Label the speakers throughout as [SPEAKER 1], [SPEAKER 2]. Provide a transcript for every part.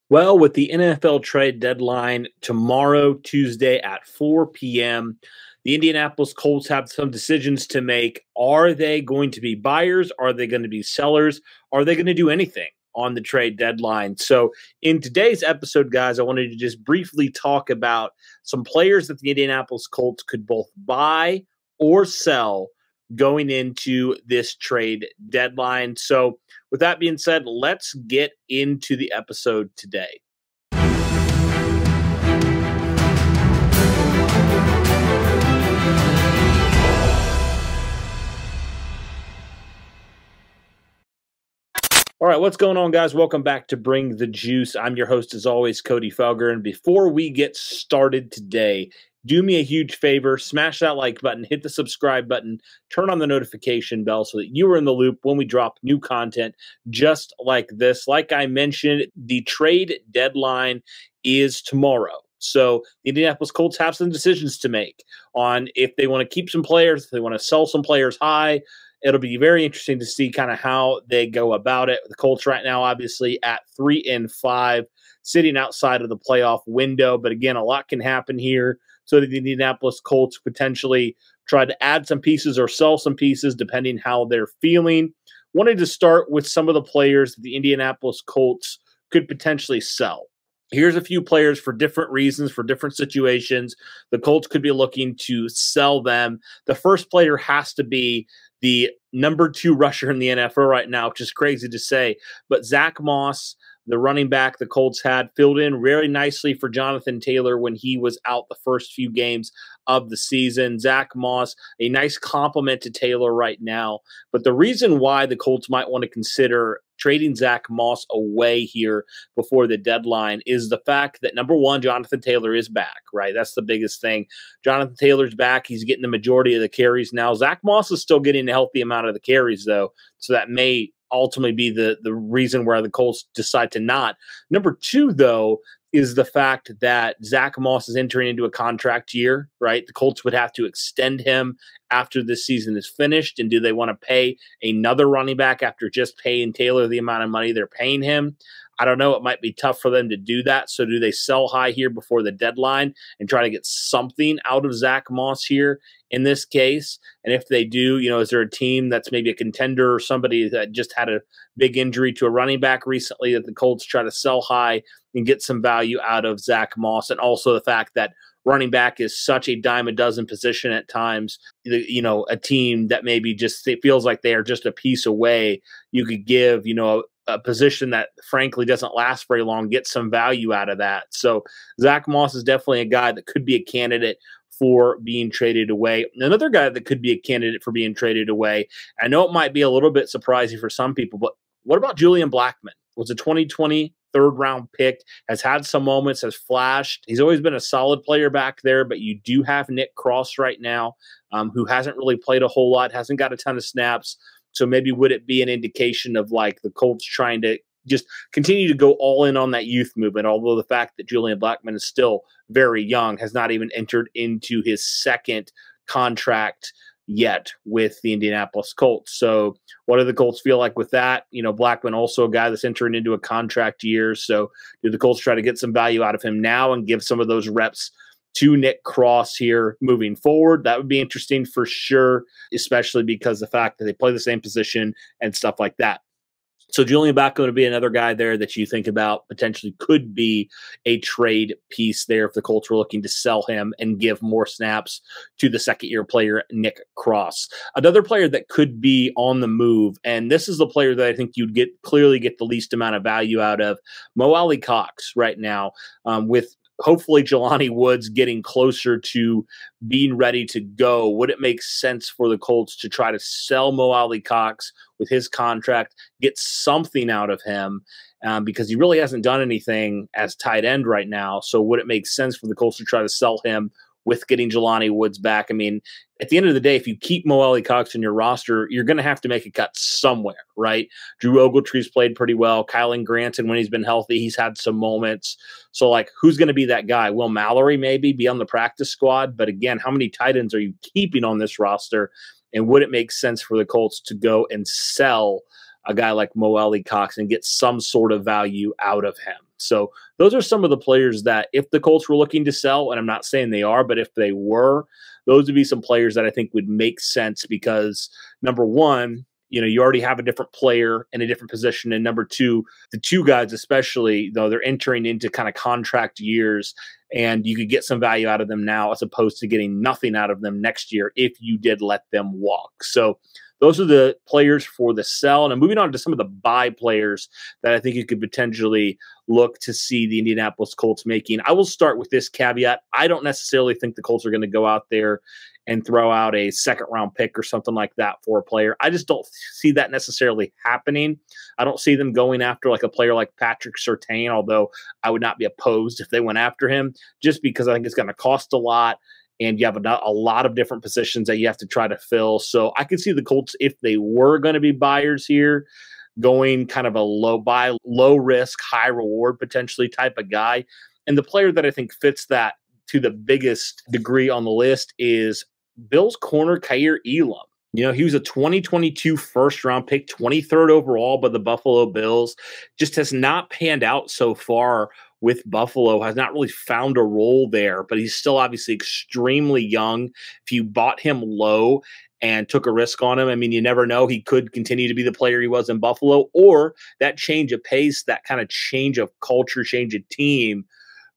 [SPEAKER 1] Well, with the NFL trade deadline tomorrow, Tuesday at 4 p.m., the Indianapolis Colts have some decisions to make. Are they going to be buyers? Are they going to be sellers? Are they going to do anything on the trade deadline? So, in today's episode, guys, I wanted to just briefly talk about some players that the Indianapolis Colts could both buy or sell going into this trade deadline. So, with that being said, let's get into the episode today. All right, what's going on, guys? Welcome back to Bring the Juice. I'm your host, as always, Cody Felger. And before we get started today, do me a huge favor, smash that like button, hit the subscribe button, turn on the notification bell so that you are in the loop when we drop new content just like this. Like I mentioned, the trade deadline is tomorrow. So the Indianapolis Colts have some decisions to make on if they want to keep some players, if they want to sell some players high. It'll be very interesting to see kind of how they go about it. The Colts right now, obviously, at 3-5, sitting outside of the playoff window. But again, a lot can happen here. So the Indianapolis Colts potentially try to add some pieces or sell some pieces, depending how they're feeling. Wanted to start with some of the players that the Indianapolis Colts could potentially sell. Here's a few players for different reasons, for different situations. The Colts could be looking to sell them. The first player has to be the number 2 rusher in the NFL right now, which is crazy to say. But Zach Moss, the running back the Colts had, filled in very nicely for Jonathan Taylor when he was out the first few games of the season. Zach Moss, a nice compliment to Taylor right now. But the reason why the Colts might want to consider trading Zach Moss away here before the deadline is the fact that, number one, Jonathan Taylor is back, right? That's the biggest thing. Jonathan Taylor's back. He's getting the majority of the carries now. Zach Moss is still getting a healthy amount of the carries, though, so that may ultimately be the reason where the Colts decide to not. Number two, though, is the fact that Zach Moss is entering into a contract year, right? The Colts would have to extend him after this season is finished. And do they want to pay another running back after just paying Taylor the amount of money they're paying him? I don't know. It might be tough for them to do that. So do they sell high here before the deadline and try to get something out of Zach Moss here in this case? And if they do, is there a team that's maybe a contender or somebody that just had a big injury to a running back recently that the Colts try to sell high and get some value out of Zach Moss? And also the fact that running back is such a dime a dozen position at times, a team that maybe just it feels like they are just a piece away. You could give, a position that frankly doesn't last very long, get some value out of that. So Zach Moss is definitely a guy that could be a candidate for being traded away. Another guy that could be a candidate for being traded away, I know it might be a little bit surprising for some people, but what about Julian Blackmon? Was a 2020 third-round pick, has had some moments, has flashed. He's always been a solid player back there, but you do have Nick Cross right now, who hasn't really played a whole lot, hasn't got a ton of snaps. So maybe would it be an indication of like the Colts trying to just continue to go all in on that youth movement, although the fact that Julian Blackmon is still very young, has not even entered into his second contract yet with the Indianapolis Colts. So what do the Colts feel like with that? Blackmon also a guy that's entering into a contract year. So do the Colts try to get some value out of him now and give some of those reps to Nick Cross here moving forward? That would be interesting for sure, especially because the fact that they play the same position and stuff like that. So Julian Blackmon would be another guy there that you think about potentially could be a trade piece there if the Colts were looking to sell him and give more snaps to the second-year player, Nick Cross. Another player that could be on the move, and this is the player that I think you'd clearly get the least amount of value out of, MoalaCox right now, with hopefully Jelani Woods getting closer to being ready to go. Would it make sense for the Colts to try to sell MoalaCox with his contract, get something out of him, because he really hasn't done anything as tight end right now? So would it make sense for the Colts to try to sell him with getting Jelani Woods back? I mean, at the end of the day, if you keep MoalaCox in your roster, you're going to have to make a cut somewhere, right? Drew Ogletree's played pretty well. Kylan Granson, when he's been healthy, he's had some moments. So, who's going to be that guy? Will Mallory maybe be on the practice squad? But again, how many tight ends are you keeping on this roster? And would it make sense for the Colts to go and sell a guy like MoalaCox and get some sort of value out of him? So those are some of the players that if the Colts were looking to sell, and I'm not saying they are, but if they were, those would be some players that I think would make sense because number one, you already have a different player in a different position. And number two, the two guys, especially though, they're entering into kind of contract years and you could get some value out of them now as opposed to getting nothing out of them next year if you did let them walk. So those are the players for the sell. And I'm moving on to some of the buy players that I think you could potentially look to see the Indianapolis Colts making. I will start with this caveat. I don't necessarily think the Colts are going to go out there and throw out a second-round pick or something like that for a player. I just don't see that necessarily happening. I don't see them going after like a player like Patrick Surtain, although I would not be opposed if they went after him, just because I think it's going to cost a lot. And you have a lot of different positions that you have to try to fill. So I could see the Colts, if they were going to be buyers here, going kind of a low buy, low risk, high reward potentially type of guy. And the player that I think fits that to the biggest degree on the list is Bills corner Kaiir Elam. He was a 2022 first-round pick, 23rd overall by the Buffalo Bills. Just has not panned out so far with Buffalo, has not really found a role there, but he's still obviously extremely young. If you bought him low and took a risk on him, I mean, you never know. He could continue to be the player he was in Buffalo, or that change of pace, that kind of change of culture, change of team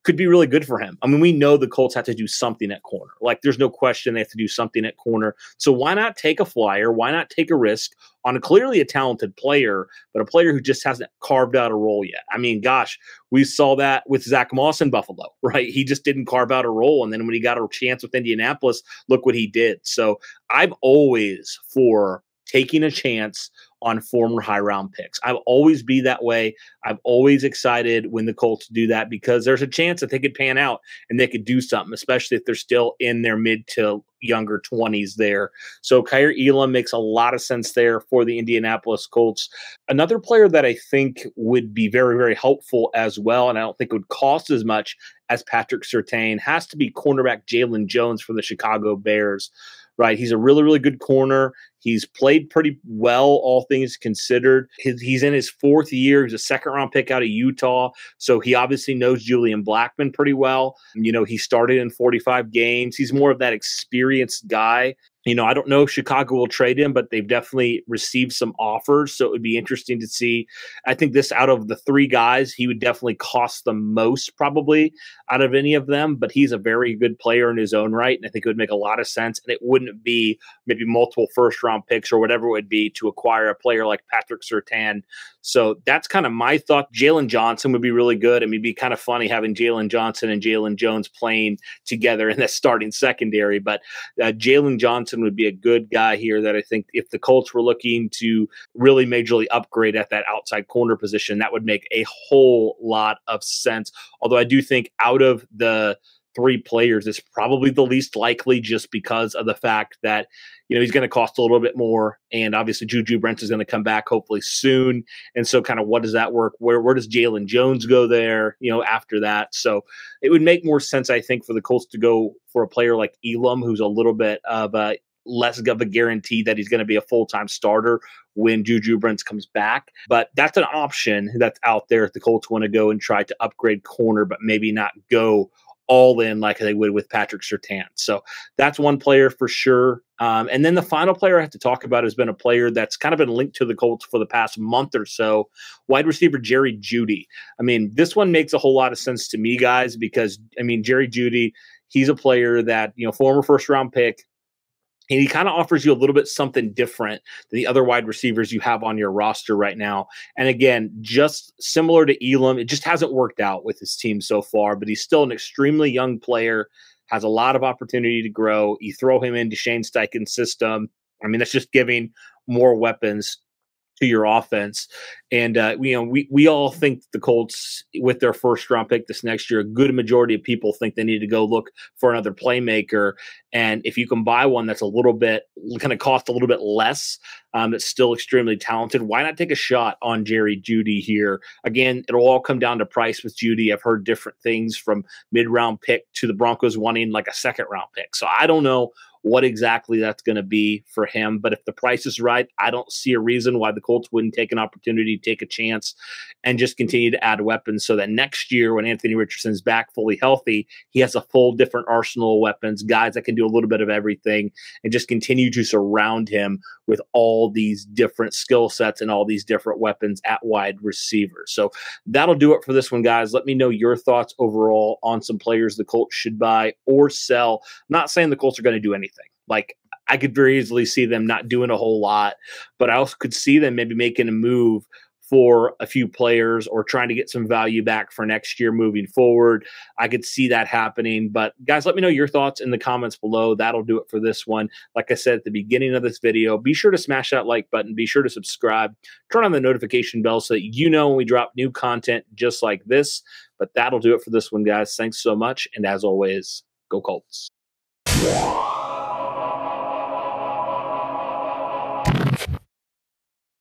[SPEAKER 1] could be really good for him. I mean, we know the Colts have to do something at corner. Like, there's no question they have to do something at corner. So why not take a flyer? Why not take a risk on clearly a talented player, but a player who just hasn't carved out a role yet? I mean, gosh, we saw that with Zach Moss in Buffalo, right? He just didn't carve out a role. And then when he got a chance with Indianapolis, look what he did. So I'm always for taking a chance on former high round picks. I'll always be that way. I'm always excited when the Colts do that because there's a chance that they could pan out and they could do something, especially if they're still in their mid to younger 20s there. So Kaiir Elam makes a lot of sense there for the Indianapolis Colts. Another player that I think would be very, very helpful as well, and I don't think it would cost as much as Patrick Surtain, has to be cornerback Jaylon Jones for the Chicago Bears. Right, he's a really, really good corner. He's played pretty well, all things considered. He's in his fourth year. He's a second-round pick out of Utah, so he obviously knows Julian Blackmon pretty well. He started in 45 games. He's more of that experienced guy. I don't know if Chicago will trade him, but they've definitely received some offers, so it would be interesting to see. I think this, out of the three guys, he would definitely cost the most probably out of any of them, but he's a very good player in his own right, and I think it would make a lot of sense, and it wouldn't be maybe multiple first-round picks or whatever it would be to acquire a player like Patrick Surtain. So that's kind of my thought. Jalen Johnson would be really good. I mean, it'd be kind of funny having Jalen Johnson and Jaylon Jones playing together in the starting secondary, but Jalen Johnson would be a good guy here that I think if the Colts were looking to really majorly upgrade at that outside corner position, that would make a whole lot of sense. Although I do think out of the three players, it's probably the least likely just because of the fact that, he's going to cost a little bit more. And obviously Juju Brents is going to come back hopefully soon. And so kind of what does that work? Where does Jaylon Jones go there, after that? So it would make more sense, I think, for the Colts to go for a player like Elam, who's a little bit of a less of a guarantee that he's going to be a full-time starter when Juju Brents comes back. But that's an option that's out there if the Colts want to go and try to upgrade corner, but maybe not go all in like they would with Patrick Surtain. So that's one player for sure. And then the final player I have to talk about has been a player that's kind of been linked to the Colts for the past month or so, wide receiver Jerry Jeudy. I mean, this one makes a whole lot of sense to me, guys, because, Jerry Jeudy, he's a player that, former first-round pick, and he kind of offers you a little bit something different than the other wide receivers you have on your roster right now. And again, just similar to Elam, it just hasn't worked out with his team so far, but he's still an extremely young player, has a lot of opportunity to grow. You throw him into Shane Steichen's system. That's just giving more weapons to your offense. And, we all think the Colts, with their first round pick this next year, a good majority of people think they need to go look for another playmaker. And if you can buy one that's a little bit, going to cost a little bit less, that's still extremely talented, why not take a shot on Jerry Jeudy here? Again, it'll all come down to price with Jeudy. I've heard different things from mid-round pick to the Broncos wanting like a second-round pick. So I don't know what exactly that's going to be for him. But if the price is right, I don't see a reason why the Colts wouldn't take an opportunity, take a chance, and just continue to add weapons so that next year when Anthony Richardson's back fully healthy, he has a full different arsenal of weapons, guys that can do a little bit of everything, and just continue to surround him with all these different skill sets and all these different weapons at wide receiver. So that'll do it for this one, guys. Let me know your thoughts overall on some players the Colts should buy or sell. I'm not saying the Colts are going to do anything. Like, I could very easily see them not doing a whole lot, but I also could see them maybe making a move for a few players or trying to get some value back for next year moving forward. I could see that happening. But guys, let me know your thoughts in the comments below. That'll do it for this one. Like I said at the beginning of this video, be sure to smash that like button. Be sure to subscribe. Turn on the notification bell so that you know when we drop new content just like this. But that'll do it for this one, guys. Thanks so much. And as always, go Colts.